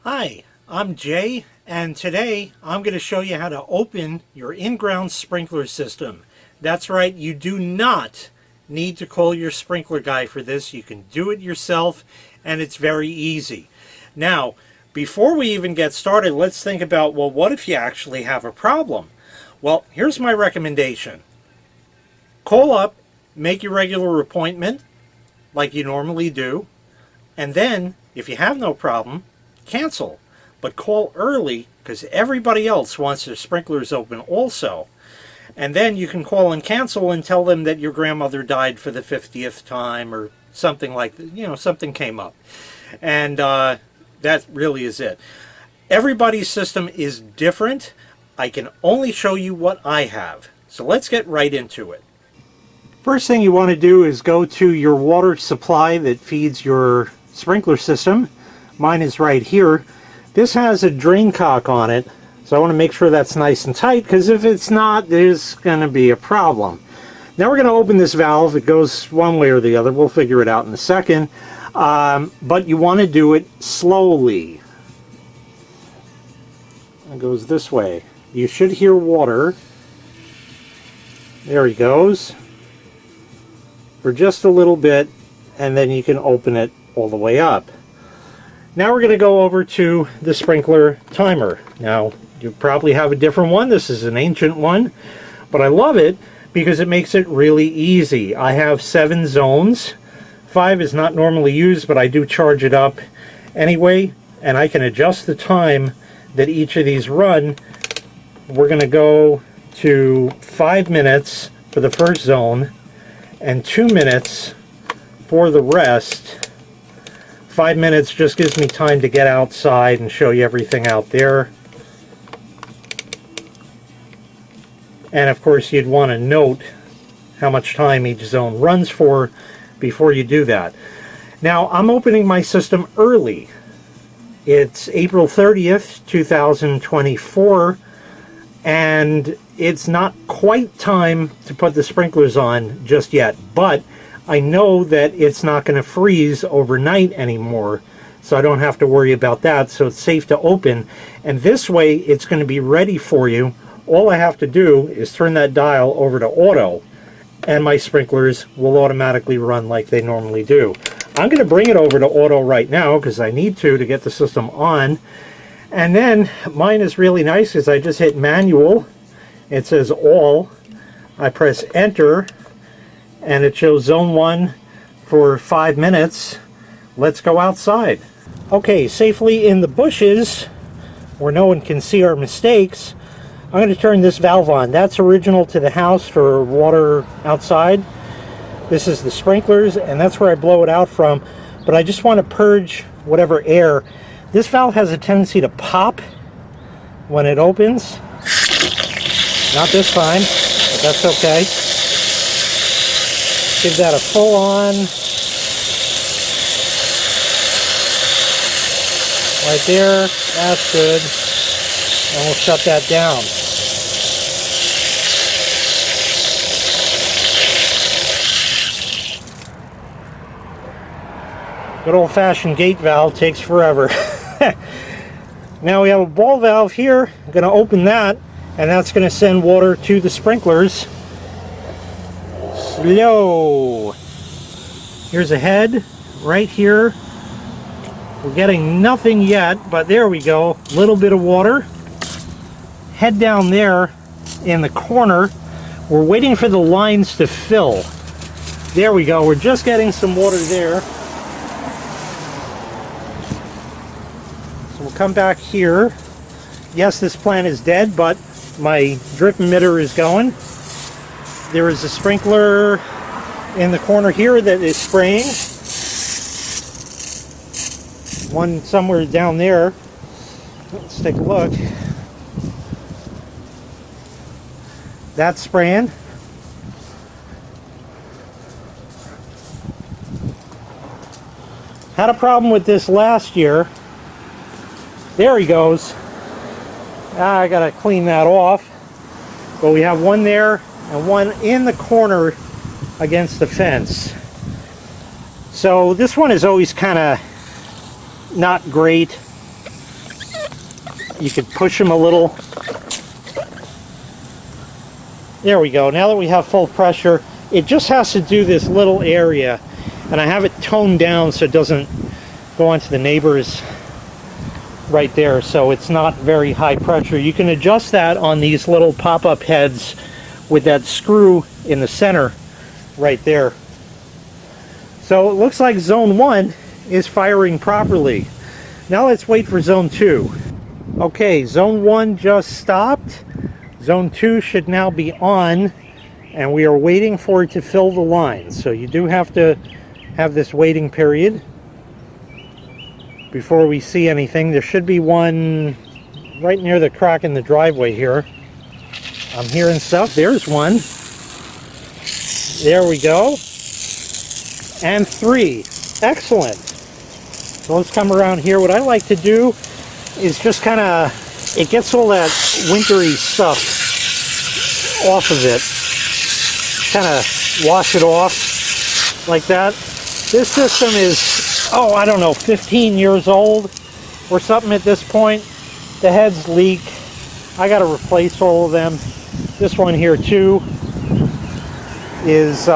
Hi, I'm Jay, and today I'm going to show you how to open your in-ground sprinkler system. That's right, you do not need to call your sprinkler guy for this. You can do it yourself, and it's very easy. Now, before we even get started, let's think about, well, what if you actually have a problem? Well, here's my recommendation. Call up, make your regular appointment, like you normally do, and then, if you have no problem, cancel. But call early, because everybody else wants their sprinklers open also. And then you can call and cancel and tell them that your grandmother died for the 50th time or something like that. You know, something came up. And that really is it. Everybody's system is different. I can only show you what I have. So let's get right into it. First thing you want to do is go to your water supply that feeds your sprinkler system. Mine is right here. This has a drain cock on it, so I want to make sure that's nice and tight, because if it's not, there's going to be a problem. Now we're going to open this valve. It goes one way or the other. We'll figure it out in a second. But you want to do it slowly. It goes this way. You should hear water. There he goes. For just a little bit, and then you can open it all the way up. Now we're going to go over to the sprinkler timer. Now, you probably have a different one. This is an ancient one, but I love it because it makes it really easy. I have 7 zones. 5 is not normally used, but I do charge it up anyway, and I can adjust the time that each of these run. We're going to go to 5 minutes for the first zone and 2 minutes for the rest. 5 minutes just gives me time to get outside and show you everything out there. And of course you'd want to note how much time each zone runs for before you do that. Now I'm opening my system early. It's April 30th, 2024, and it's not quite time to put the sprinklers on just yet, but I know that it's not going to freeze overnight anymore, so I don't have to worry about that, so it's safe to open. And this way, it's going to be ready for you. All I have to do is turn that dial over to auto, and my sprinklers will automatically run like they normally do. I'm going to bring it over to auto right now, because I need to get the system on. And then, mine is really nice, because I just hit manual. It says all. I press enter, and it shows zone 1 for 5 minutes. Let's go outside. Okay, safely in the bushes where no one can see our mistakes, I'm going to turn this valve on. That's original to the house for water outside. This is the sprinklers, and that's where I blow it out from, but I just want to purge whatever air. This valve has a tendency to pop when it opens. Not this time, but that's okay. Give that a full on. Right there, that's good. And we'll shut that down. Good old-fashioned gate valve takes forever. Now we have a ball valve here. I'm going to open that, and that's going to send water to the sprinklers. Slow. Here's a head right here. We're getting nothing yet, but there we go. A little bit of water. Head down there in the corner. We're waiting for the lines to fill. There we go. We're just getting some water there. So we'll come back here. Yes, this plant is dead, but my drip emitter is going. There is a sprinkler in the corner here that is spraying. One somewhere down there. Let's take a look. That's spraying. Had a problem with this last year. There he goes. I gotta clean that off. But we have one there and one in the corner against the fence. So this one is always kind of not great. You could push them a little. There we go. Now that we have full pressure, it just has to do this little area, and I have it toned down so it doesn't go onto the neighbors right there, so it's not very high pressure. You can adjust that on these little pop-up heads with that screw in the center right there. So it looks like zone 1 is firing properly. Now let's wait for zone 2. Okay, zone 1 just stopped. Zone 2 should now be on, and we are waiting for it to fill the line. So you do have to have this waiting period before we see anything. There should be one right near the crack in the driveway here. I'm hearing stuff. There's one. There we go. And 3. Excellent. So let's come around here. What I like to do is just kind of, it gets all that wintry stuff off of it. Kind of wash it off like that. This system is, oh, I don't know, 15 years old or something at this point. The heads leak. I got to replace all of them. This one here too is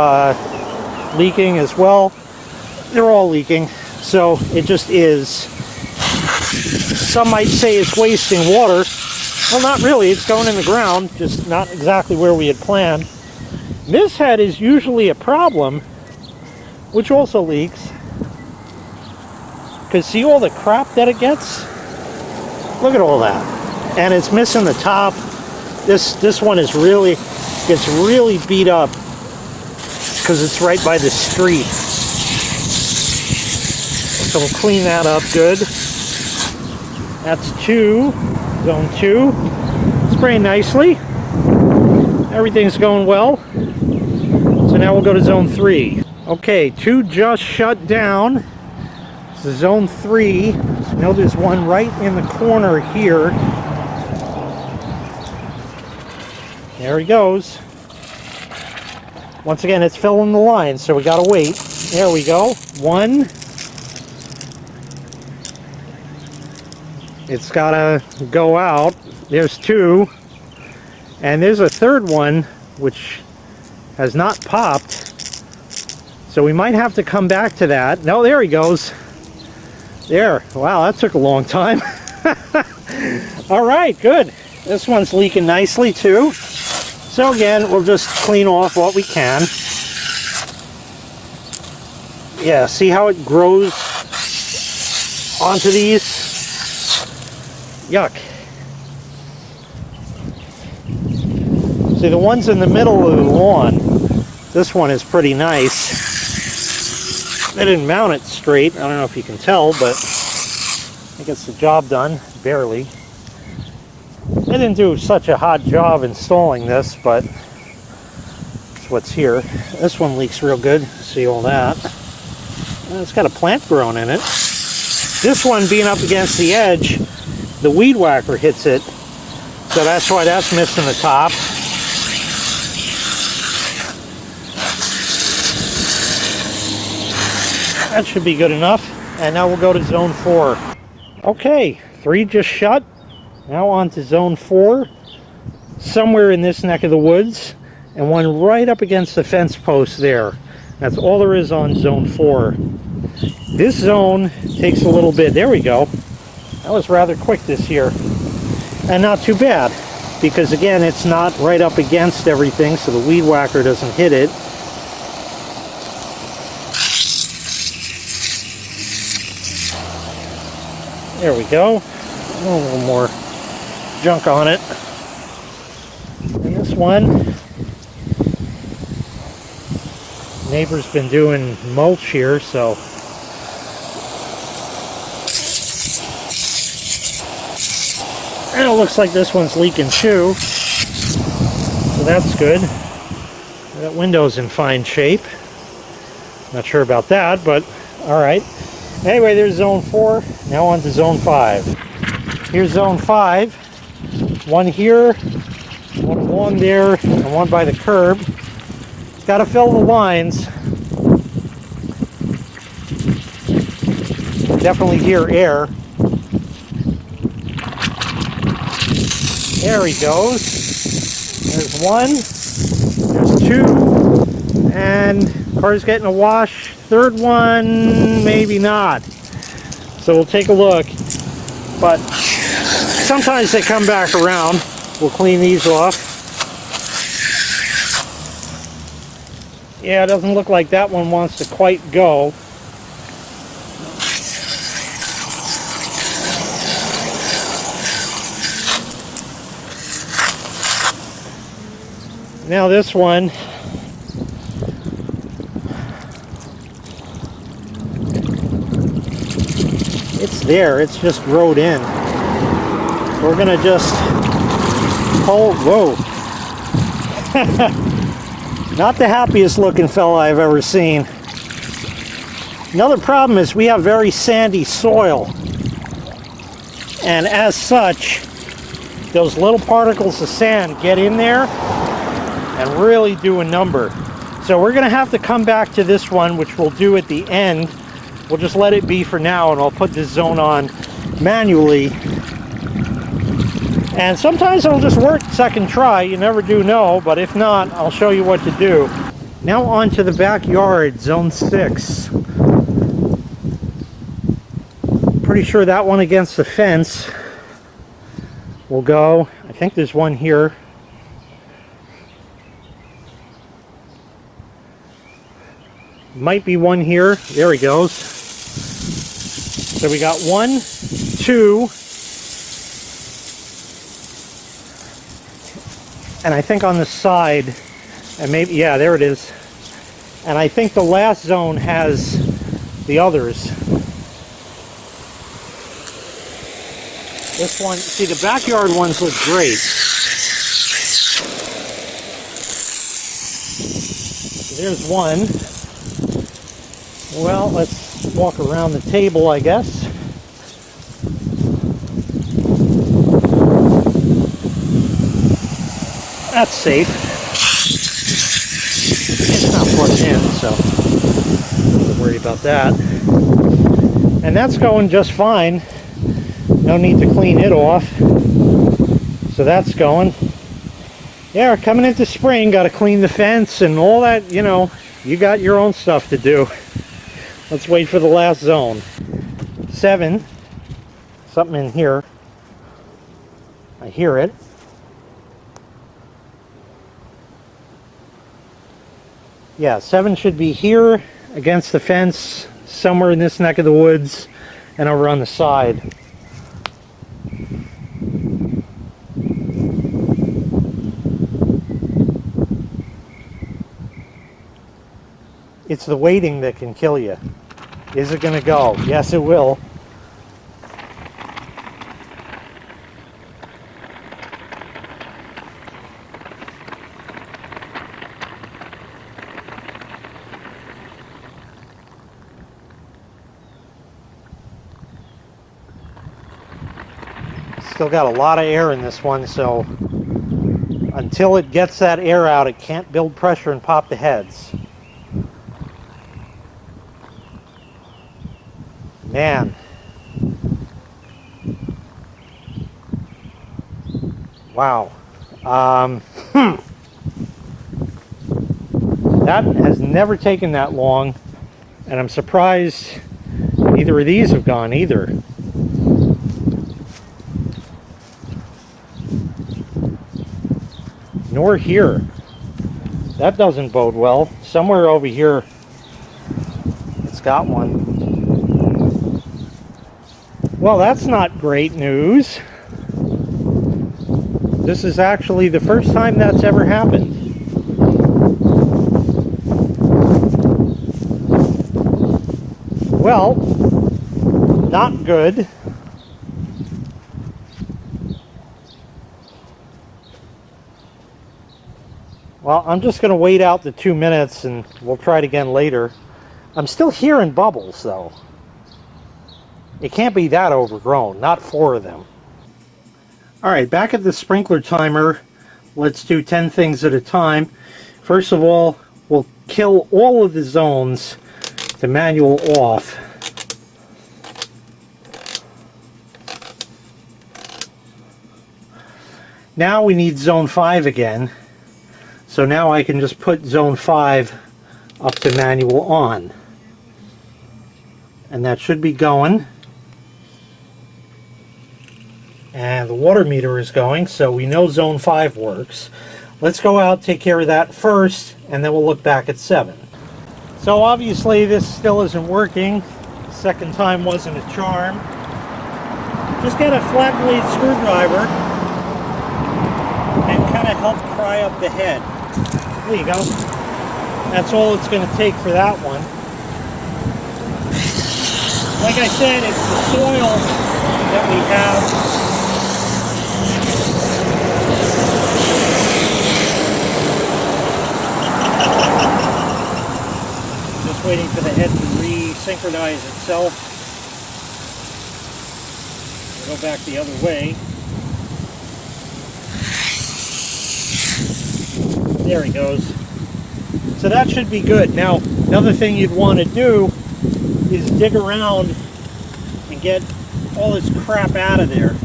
leaking as well. They're all leaking, so it just is. Some might say it's wasting water. Well, not really. It's going in the ground, just not exactly where we had planned. This head is usually a problem, which also leaks. Because see all the crap that it gets? Look at all that. And it's missing the top. This one is really, gets really beat up because it's right by the street. So we'll clean that up good. That's 2, zone 2. Spraying nicely. Everything's going well. So now we'll go to zone 3. Okay, 2 just shut down. So zone 3. I know there's one right in the corner here. There he goes. Once again, it's filling the line, so we gotta wait. There we go. 1. It's gotta go out. There's 2. And there's a 3rd one, which has not popped. So we might have to come back to that. No, there he goes. There. Wow, that took a long time. All right, good. This one's leaking nicely too. So again, we'll just clean off what we can. Yeah, see how it grows onto these? Yuck. See, the ones in the middle of the lawn, this one is pretty nice. They didn't mount it straight. I don't know if you can tell, but it gets the job done, barely. They didn't do such a hot job installing this, but it's what's here. This one leaks real good. See all that. And it's got a plant growing in it. This one being up against the edge, the weed whacker hits it, so that's why that's missing the top. That should be good enough. And now we'll go to zone 4. Okay, 3 just shut. Now on to zone 4. Somewhere in this neck of the woods. And one right up against the fence post there. That's all there is on zone 4. This zone takes a little bit. There we go. That was rather quick this year. And not too bad. Because again, it's not right up against everything, so the weed whacker doesn't hit it. There we go. A little more junk on it. And this one, neighbor's been doing mulch here, so and it looks like this one's leaking too. So that's good. That window's in fine shape. Not sure about that, but all right. Anyway, there's zone 4. Now on to zone 5. Here's zone 5. One here, one along there, and one by the curb. Got to fill the lines. Definitely hear air. There he goes. There's one. There's two. And car's getting a wash. Third one, maybe not. So we'll take a look. But sometimes they come back around. We'll clean these off. Yeah, it doesn't look like that one wants to quite go. Now this one, it's there, it's just rode in. We're gonna just hold, whoa. Not the happiest looking fella I've ever seen. Another problem is we have very sandy soil. And as such, those little particles of sand get in there and really do a number. So we're gonna have to come back to this one, which we'll do at the end. We'll just let it be for now, and I'll put this zone on manually. And sometimes it'll just work second try, you never do know, but if not, I'll show you what to do. Now on to the backyard, zone 6. Pretty sure that one against the fence will go. I think there's one here. Might be one here. There he goes. So we got 1, 2, and I think on the side, and maybe, yeah, there it is. And I think the last zone has the others. This one, see, the backyard ones look great. There's one. Well, let's walk around the table, I guess. That's safe. It's not plugged in, so I'm not worried about that. And that's going just fine. No need to clean it off. So that's going. Yeah, coming into spring, got to clean the fence and all that, you know, you got your own stuff to do. Let's wait for the last zone. 7. Something in here. I hear it. Yeah, 7 should be here against the fence, somewhere in this neck of the woods, and over on the side. It's the waiting that can kill you. Is it going to go? Yes, it will. Still got a lot of air in this one, so until it gets that air out, it can't build pressure and pop the heads. Man. Wow. That has never taken that long, and I'm surprised neither of these have gone either. Nor here. That doesn't bode well. Somewhere over here it's got one. Well, that's not great news. This is actually the first time that's ever happened. Well, not good. Well, I'm just going to wait out the 2 minutes and we'll try it again later. I'm still hearing bubbles though. It can't be that overgrown, not 4 of them. Alright, back at the sprinkler timer. Let's do 10 things at a time. First of all, we'll kill all of the zones to manual off. Now we need zone 5 again. So now I can just put zone 5 up to manual on. And that should be going. And the water meter is going, so we know zone 5 works. Let's go out, take care of that first, and then we'll look back at 7. So obviously this still isn't working. The second time wasn't a charm. Just get a flat blade screwdriver and kind of help pry up the head. There you go. That's all it's going to take for that one. Like I said, it's the soil that we have. Just waiting for the head to re-synchronize itself. We'll go back the other way. There he goes. So that should be good. Now, another thing you'd want to do is dig around and get all this crap out of there.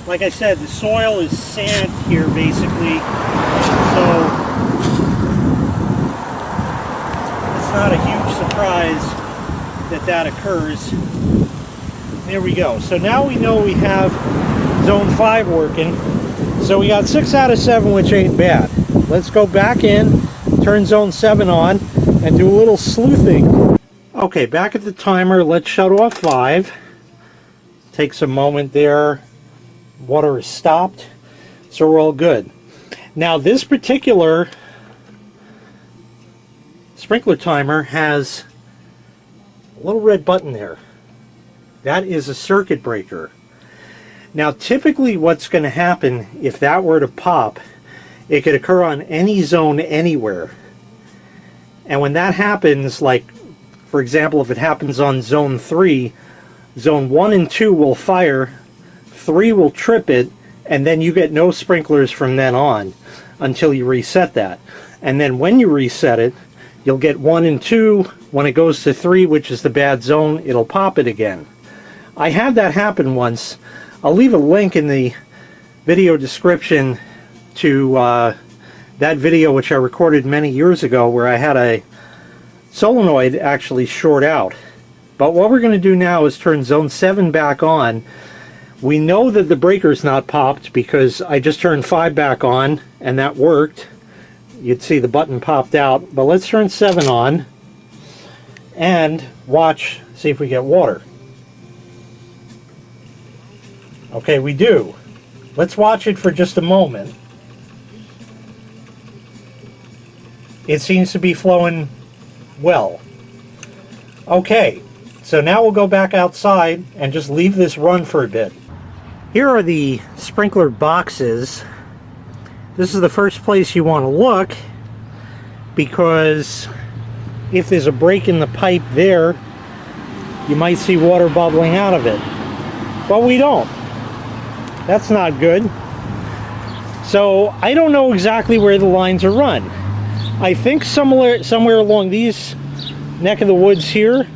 Like I said, the soil is sand here basically, so it's not a huge surprise that that occurs. There we go. So now we know we have zone 5 working. So we got 6 out of 7, which ain't bad. Let's go back in, turn zone 7 on, and do a little sleuthing. Okay, back at the timer, let's shut off 5. Takes a moment there. Water is stopped, so we're all good. Now this particular sprinkler timer has a little red button there. That is a circuit breaker. Now typically what's going to happen if that were to pop, it could occur on any zone anywhere. And when that happens, like for example, if it happens on zone 3, zone 1 and 2 will fire, 3 will trip it, and then you get no sprinklers from then on until you reset that. And then when you reset it, you'll get 1 and 2. When it goes to 3, which is the bad zone, it'll pop it again. I had that happen once. I'll leave a link in the video description to that video which I recorded many years ago where I had a solenoid actually short out. But what we're going to do now is turn zone 7 back on. We know that the breaker's not popped because I just turned 5 back on and that worked. You'd see the button popped out. But let's turn 7 on and watch, see if we get water. Okay, we do. Let's watch it for just a moment. It seems to be flowing well. Okay, so now we'll go back outside and just leave this run for a bit. Here are the sprinkler boxes. This is the first place you want to look because if there's a break in the pipe there, you might see water bubbling out of it. But we don't. That's not good. So I don't know exactly where the lines are run. I think somewhere along these neck of the woods here.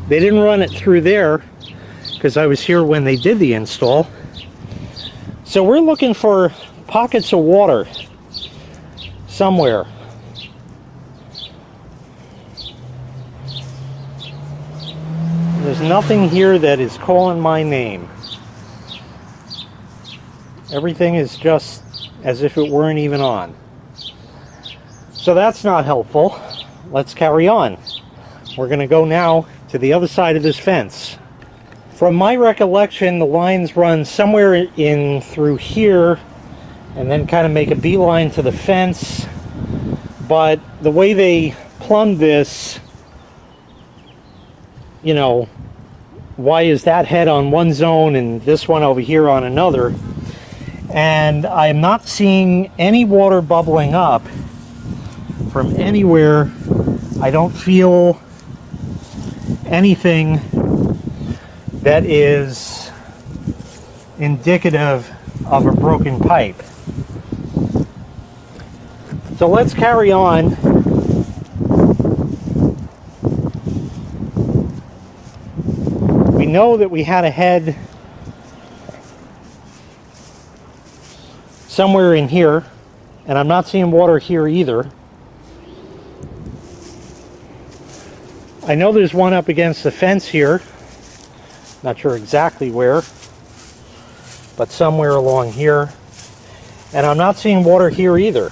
They didn't run it through there because I was here when they did the install. So we're looking for pockets of water somewhere. There's nothing here that is calling my name. Everything is just as if it weren't even on. So that's not helpful. Let's carry on. We're going to go now to the other side of this fence. From my recollection, the lines run somewhere in through here and then kind of make a beeline to the fence. But the way they plumbed this, you know, why is that head on one zone and this one over here on another? And I'm not seeing any water bubbling up from anywhere. I don't feel anything that is indicative of a broken pipe. So let's carry on. We know that we had a head somewhere in here, and I'm not seeing water here either. I know there's one up against the fence here. Not sure exactly where, but somewhere along here. And I'm not seeing water here either.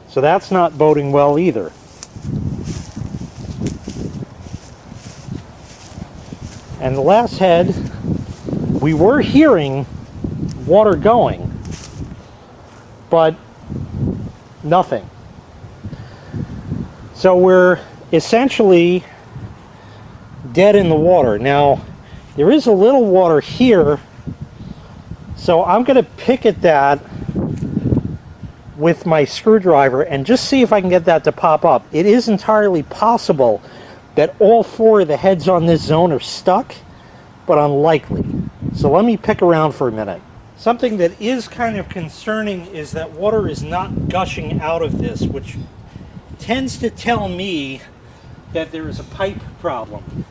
So that's not boding well either. And the last head, we were hearing water going, but nothing. So we're essentially dead in the water. Now, there is a little water here, so I'm going to pick at that with my screwdriver and just see if I can get that to pop up. It is entirely possible that all four of the heads on this zone are stuck, but unlikely. So let me pick around for a minute. Something that is kind of concerning is that water is not gushing out of this, which tends to tell me that there is a pipe problem.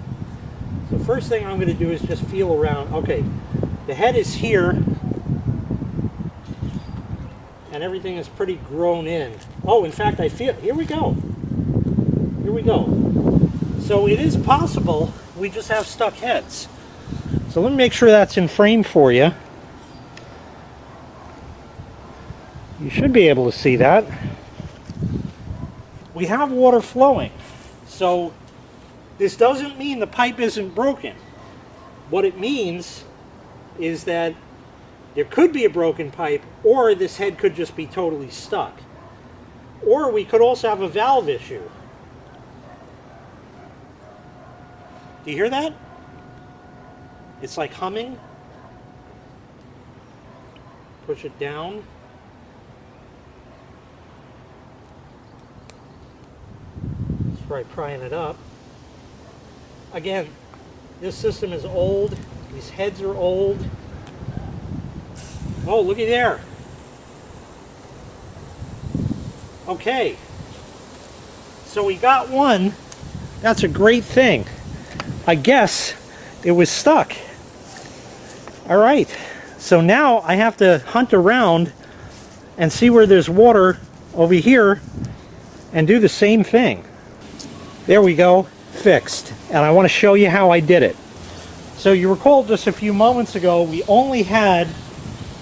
So first thing I'm going to do is just feel around. Okay, the head is here, and everything is pretty grown in. Oh, in fact, I feel, here we go. Here we go. So it is possible we just have stuck heads. So let me make sure that's in frame for you. You should be able to see that. We have water flowing. So this doesn't mean the pipe isn't broken. What it means is that there could be a broken pipe, or this head could just be totally stuck. Or we could also have a valve issue. Do you hear that? It's like humming. Push it down. Let's try prying it up. Again, this system is old. These heads are old. Oh, looky there. Okay. So we got one. That's a great thing. I guess it was stuck. All right. So now I have to hunt around and see where there's water over here and do the same thing. There we go. Fixed. And I want to show you how I did it. So you recall just a few moments ago we only had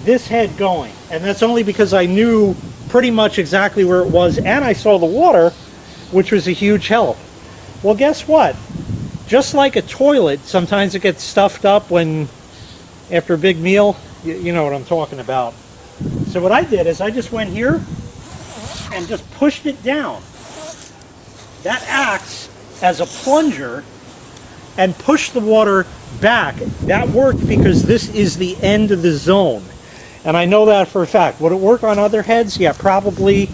this head going, and that's only because I knew pretty much exactly where it was, and I saw the water, which was a huge help. Well, guess what? Just like a toilet, sometimes it gets stuffed up when after a big meal. You know what I'm talking about. So what I did is I just went here and just pushed it down. That acts as a plunger and pushed the water back. That worked because this is the end of the zone. And I know that for a fact. Would it work on other heads? Yeah, probably,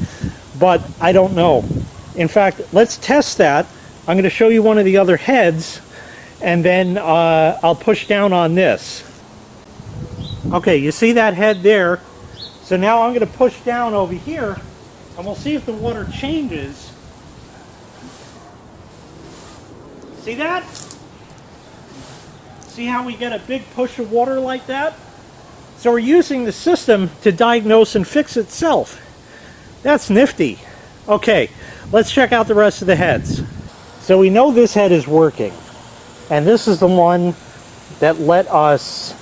but I don't know. In fact, let's test that. I'm going to show you one of the other heads, and then I'll push down on this. Okay, you see that head there? So now I'm going to push down over here, and we'll see if the water changes. See that? See how we get a big push of water like that? So we're using the system to diagnose and fix itself. That's nifty. Okay, let's check out the rest of the heads. So we know this head is working, and this is the one that let us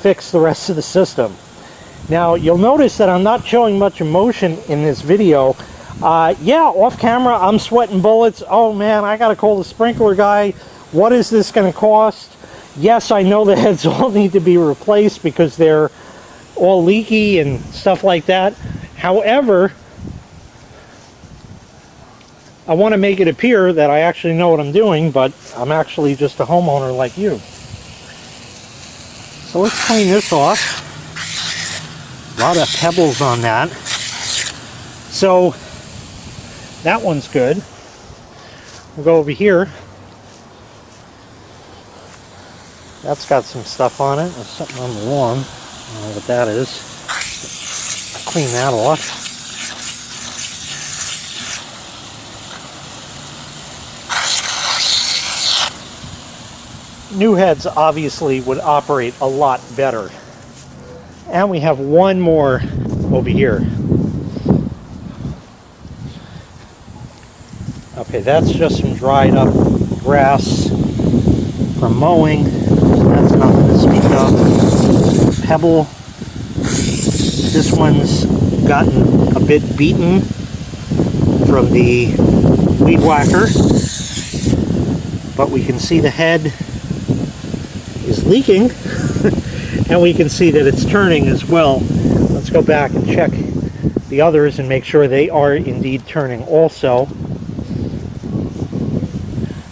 fix the rest of the system. Now you'll notice that I'm not showing much emotion in this video. Yeah, off camera I'm sweating bullets. Oh man, I gotta call the sprinkler guy. What is this gonna cost? Yes, I know the heads all need to be replaced because they're all leaky and stuff like that. However, I want to make it appear that I actually know what I'm doing, but I'm actually just a homeowner like you. So let's clean this off. A lot of pebbles on that. So that one's good. We'll go over here. That's got some stuff on it. There's something on the lawn. I don't know what that is. Clean that off. New heads obviously would operate a lot better. And we have one more over here. Okay, that's just some dried up grass from mowing. So that's nothing to speak of. Pebble. This one's gotten a bit beaten from the weed whacker. But we can see the head is leaking. And we can see that it's turning as well. Let's go back and check the others and make sure they are indeed turning also.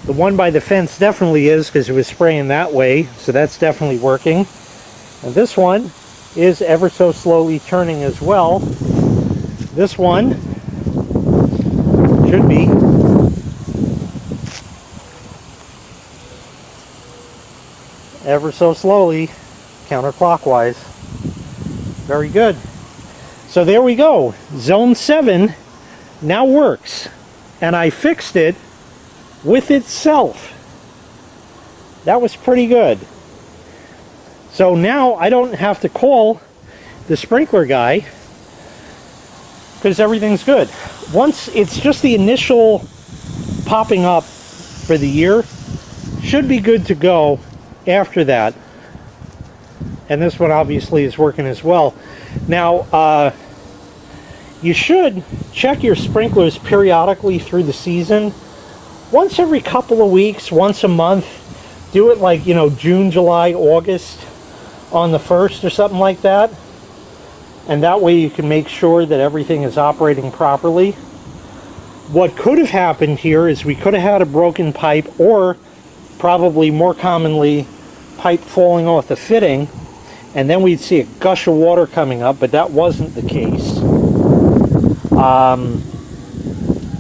The one by the fence definitely is, because it was spraying that way, so that's definitely working. And this one is ever so slowly turning as well. This one should be. Ever so slowly, counterclockwise. Very good. So there we go. Zone 7 now works. And I fixed it with itself. That was pretty good. So now I don't have to call the sprinkler guy because everything's good. Once it's just the initial popping up for the year, should be good to go after that. And this one obviously is working as well. Now, you should check your sprinklers periodically through the season. Once every couple of weeks, once a month. Do it like, June, July, August on the 1st or something like that. And that way you can make sure that everything is operating properly. What could have happened here is we could have had a broken pipe, or probably more commonly, pipe falling off the fitting. And then we'd see a gush of water coming up, but that wasn't the case.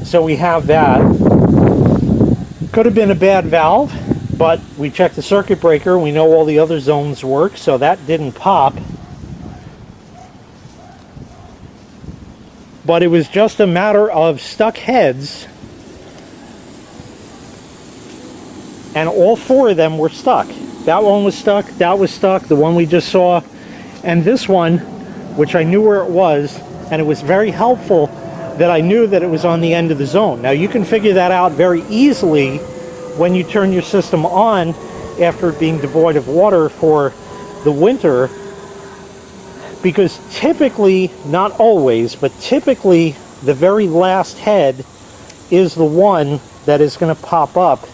So we have that. Could have been a bad valve, but we checked the circuit breaker. We know all the other zones work, so that didn't pop. But it was just a matter of stuck heads, and all 4 of them were stuck. That one was stuck, that was stuck, the one we just saw, and this one, which I knew where it was, and it was very helpful that I knew that it was on the end of the zone. Now you can figure that out very easily when you turn your system on after it being devoid of water for the winter, because typically, not always, but typically the very last head is the one that is going to pop up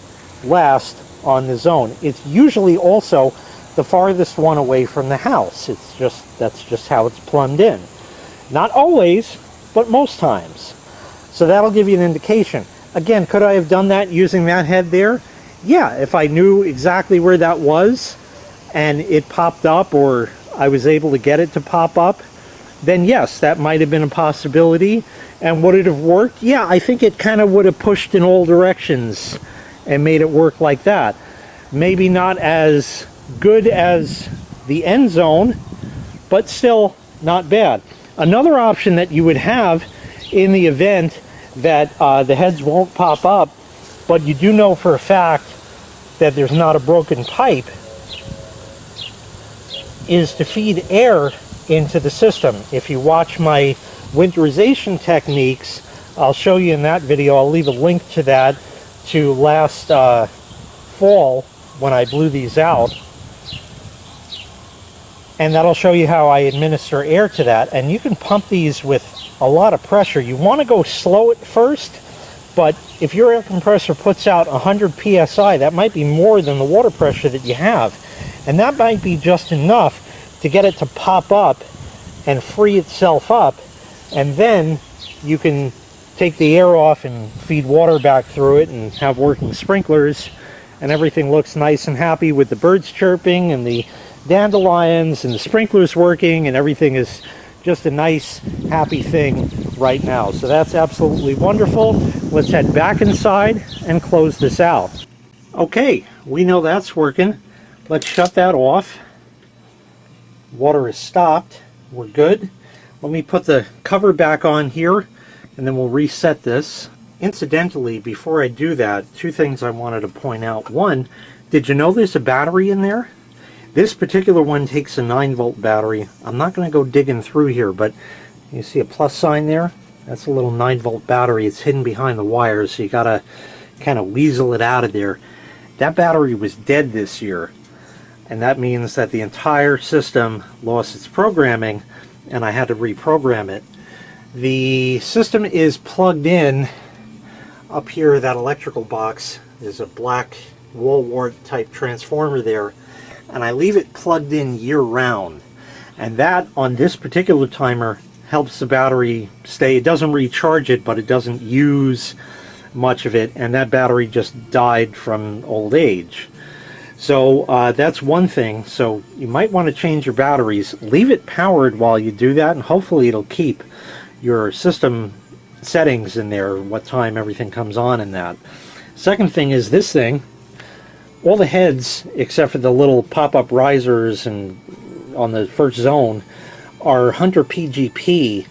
last on the zone. It's usually also the farthest one away from the house. That's just how it's plumbed in. Not always, but most times. So that'll give you an indication. Again, could I have done that using that head there? Yeah, if I knew exactly where that was and it popped up, or I was able to get it to pop up, then yes, that might have been a possibility. And would it have worked? Yeah, I think it kind of would have pushed in all directions and made it work like that. Maybe not as good as the end zone, but still not bad. Another option that you would have in the event that the heads won't pop up, but you do know for a fact that there's not a broken pipe, is to feed air into the system. If you watch my winterization techniques, I'll show you in that video. I'll leave a link to that, to last fall when I blew these out, and that'll show you how I administer air to that. And you can pump these with a lot of pressure. You want to go slow at first, but if your air compressor puts out 100 psi, that might be more than the water pressure that you have, and that might be just enough to get it to pop up and free itself up, and then you can take the air off and feed water back through it and have working sprinklers, and everything looks nice and happy with the birds chirping and the dandelions and the sprinklers working, and everything is just a nice happy thing right now. So that's absolutely wonderful. Let's head back inside and close this out. Okay, we know that's working. Let's shut that off. Water is stopped. We're good. Let me put the cover back on here, and then we'll reset this. Incidentally, before I do that, 2 things I wanted to point out. One, Did you know there's a battery in there? This particular one takes a 9-volt battery. I'm not going to go digging through here, but you see a plus sign there? That's a little 9-volt battery. It's hidden behind the wires, so you got to kind of weasel it out of there. That battery was dead this year, and that means that the entire system lost its programming, and I had to reprogram it. The system is plugged in up here, that electrical box. There's a black wall wart type transformer there, and I leave it plugged in year-round. And that, on this particular timer, helps the battery stay. It doesn't recharge it, but it doesn't use much of it, and that battery just died from old age. So that's one thing. So you might want to change your batteries. Leave it powered while you do that, and hopefully it'll keep your system settings in there, what time everything comes on in that. Second thing is this thing. All the heads, except for the little pop-up risers and on the first zone, are Hunter PGP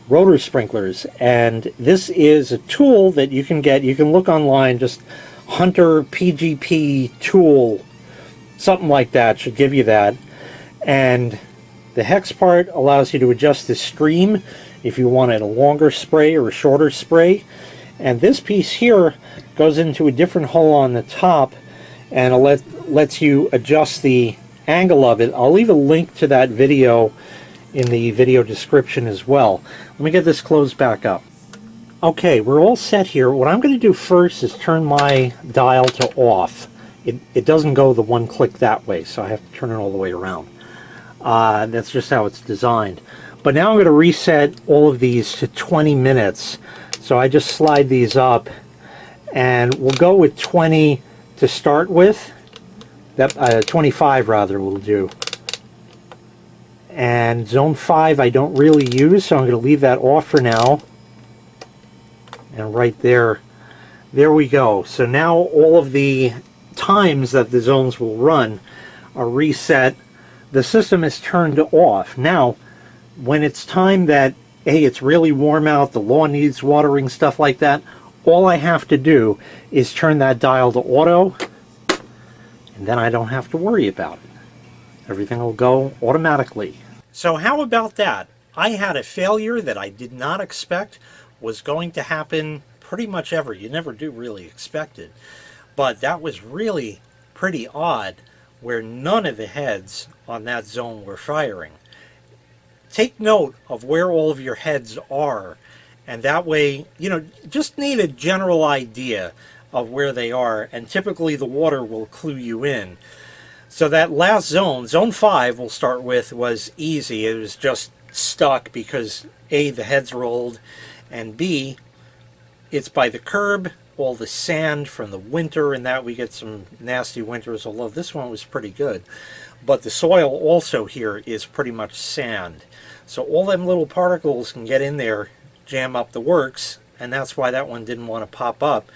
rotor sprinklers, and this is a tool that you can get. You can look online, just Hunter PGP tool, something like that should give you that. And the hex part allows you to adjust the stream if you wanted a longer spray or a shorter spray. And this piece here goes into a different hole on the top, and it lets you adjust the angle of it. I'll leave a link to that video in the video description as well. Let me get this closed back up. Okay, we're all set here. What I'm going to do first is turn my dial to off. It doesn't go the one click that way, so I have to turn it all the way around. That's just how it's designed. But now I'm going to reset all of these to 20 minutes. So I just slide these up, and we'll go with 20 to start with. That 25 rather will do. And zone 5 I don't really use, so I'm going to leave that off for now. And right there we go. So now all of the times that the zones will run are reset. The system is turned off. Now, when it's time that, hey, it's really warm out, the lawn needs watering, stuff like that, all I have to do is turn that dial to auto, and then I don't have to worry about it. Everything will go automatically. So how about that? I had a failure that I did not expect was going to happen pretty much ever. You never do really expect it. But that was really pretty odd, where none of the heads on that zone were firing. Take note of where all of your heads are, and that way, you know, just need a general idea of where they are, and typically the water will clue you in. So that last zone, zone 5 we'll start with, was easy. It was just stuck because A, the heads rolled, and B, it's by the curb, all the sand from the winter, and that we get some nasty winters, although this one was pretty good. But the soil also here is pretty much sand. So all them little particles can get in there, jam up the works, and that's why that one didn't want to pop up.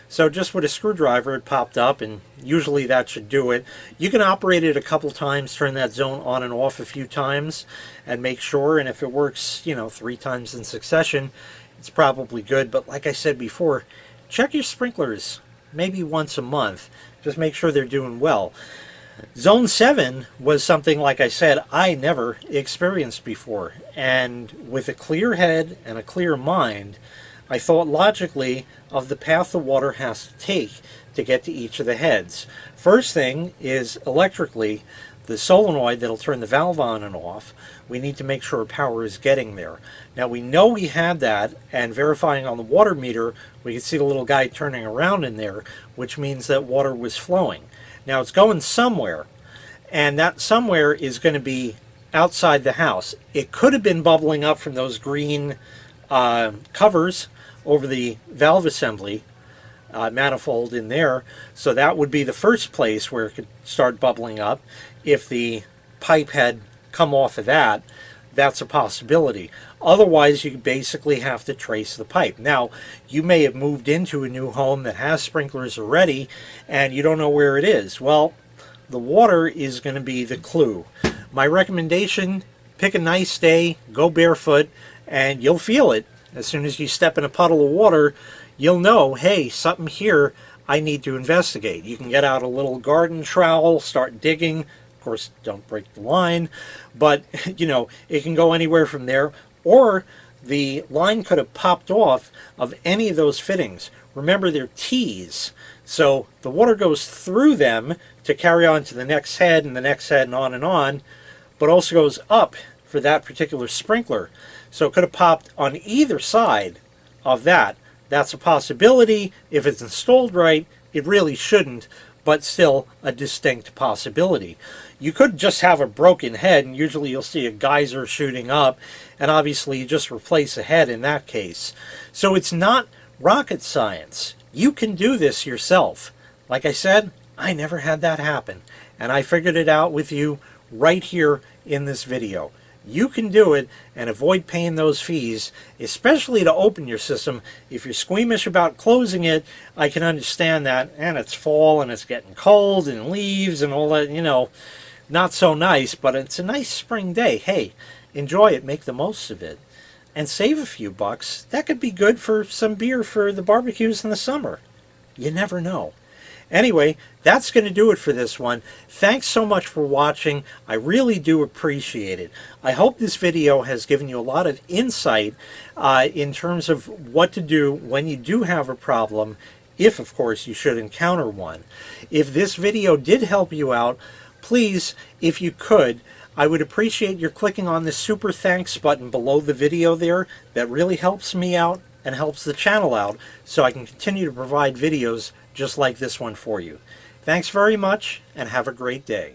So just with a screwdriver it popped up, and usually that should do it. You can operate it a couple times, turn that zone on and off a few times and make sure, and if it works, you know, 3 times in succession, it's probably good. But like I said before, check your sprinklers maybe once a month. Just make sure they're doing well. Zone 7 was something, like I said, I never experienced before. And with a clear head and a clear mind, I thought logically of the path the water has to take to get to each of the heads. First thing is electrically, the solenoid that'll turn the valve on and off, we need to make sure power is getting there. Now we know we had that, and verifying on the water meter, we can see the little guy turning around in there, which means that water was flowing. Now it's going somewhere, and that somewhere is going to be outside the house. It could have been bubbling up from those green covers over the valve assembly manifold in there, so that would be the first place where it could start bubbling up. If the pipe had come off of that, that's a possibility. Otherwise, you basically have to trace the pipe. Now, you may have moved into a new home that has sprinklers already, and you don't know where it is. Well, the water is going to be the clue. My recommendation, pick a nice day, go barefoot, and you'll feel it. As soon as you step in a puddle of water, you'll know, hey, something here, I need to investigate. You can get out a little garden trowel, start digging. Of course, don't break the line, but you know, it can go anywhere from there. Or the line could have popped off of any of those fittings. Remember, they're T's, so the water goes through them to carry on to the next head and the next head and on, but also goes up for that particular sprinkler. So it could have popped on either side of that. That's a possibility. If it's installed right, it really shouldn't, but still a distinct possibility. You could just have a broken head, and usually you'll see a geyser shooting up, and obviously you just replace a head in that case. So it's not rocket science. You can do this yourself. Like I said, I never had that happen, and I figured it out with you right here in this video. You can do it and avoid paying those fees, especially to open your system. If you're squeamish about closing it, I can understand that, and it's fall and it's getting cold and leaves and all that, you know, not so nice, but it's a nice spring day. Hey, enjoy it, make the most of it, and save a few bucks. That could be good for some beer for the barbecues in the summer. You never know. Anyway, that's going to do it for this one. Thanks so much for watching. I really do appreciate it. I hope this video has given you a lot of insight in terms of what to do when you do have a problem, if, of course, you should encounter one. If this video did help you out, please, if you could, I would appreciate your clicking on the super thanks button below the video there. That really helps me out and helps the channel out so I can continue to provide videos just like this one for you. Thanks very much, and have a great day.